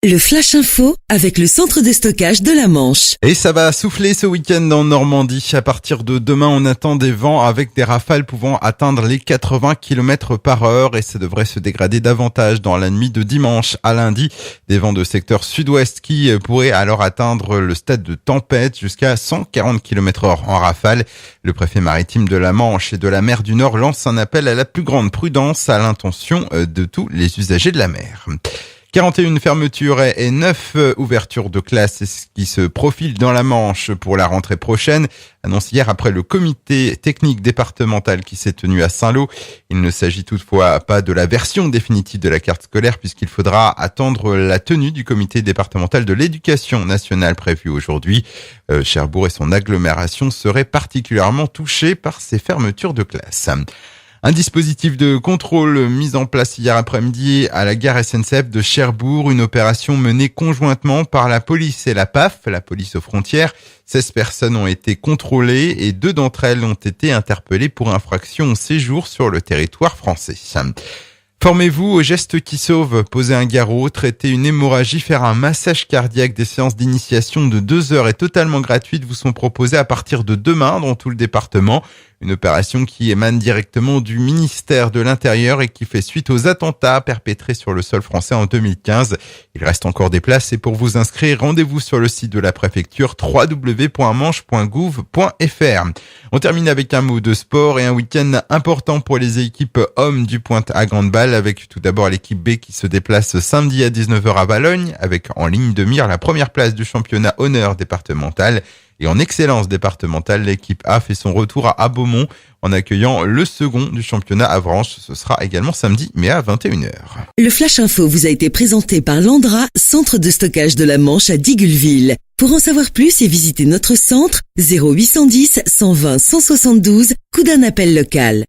Le Flash Info avec le centre de stockage de la Manche. Et ça va souffler ce week-end en Normandie. À partir de demain, on attend des vents avec des rafales pouvant atteindre les 80 km par heure et ça devrait se dégrader davantage dans la nuit de dimanche à lundi. Des vents de secteur sud-ouest qui pourraient alors atteindre le stade de tempête jusqu'à 140 km heure en rafale. Le préfet maritime de la Manche et de la mer du Nord lance un appel à la plus grande prudence à l'intention de tous les usagers de la mer. 41 fermetures et 9 ouvertures de classes, c'est ce qui se profile dans la Manche pour la rentrée prochaine. Annonce hier après le comité technique départemental qui s'est tenu à Saint-Lô. Il ne s'agit toutefois pas de la version définitive de la carte scolaire puisqu'il faudra attendre la tenue du comité départemental de l'éducation nationale prévue aujourd'hui. Cherbourg et son agglomération seraient particulièrement touchés par ces fermetures de classes. Un dispositif de contrôle mis en place hier après-midi à la gare SNCF de Cherbourg, une opération menée conjointement par la police et la PAF, la police aux frontières. 16 personnes ont été contrôlées et 2 d'entre elles ont été interpellées pour infraction au séjour sur le territoire français. Formez-vous aux gestes qui sauvent. Poser un garrot, traiter une hémorragie, faire un massage cardiaque. Des séances d'initiation de 2 heures et totalement gratuites vous sont proposées à partir de demain dans tout le département. Une opération qui émane directement du ministère de l'Intérieur et qui fait suite aux attentats perpétrés sur le sol français en 2015. Il reste encore des places et pour vous inscrire, rendez-vous sur le site de la préfecture www.manche.gouv.fr. On termine avec un mot de sport et un week-end important pour les équipes hommes du Pointe à Grande-Balle avec tout d'abord l'équipe B qui se déplace samedi à 19h à Valognes avec en ligne de mire la première place du championnat honneur départemental. Et en excellence départementale, l'équipe A fait son retour à Beaumont en accueillant le second du championnat Avranches. Ce sera également samedi, mais à 21h. Le Flash Info vous a été présenté par Landra, centre de stockage de la Manche à Digulleville. Pour en savoir plus et visiter notre centre, 0810 120 172, coup d'un appel local.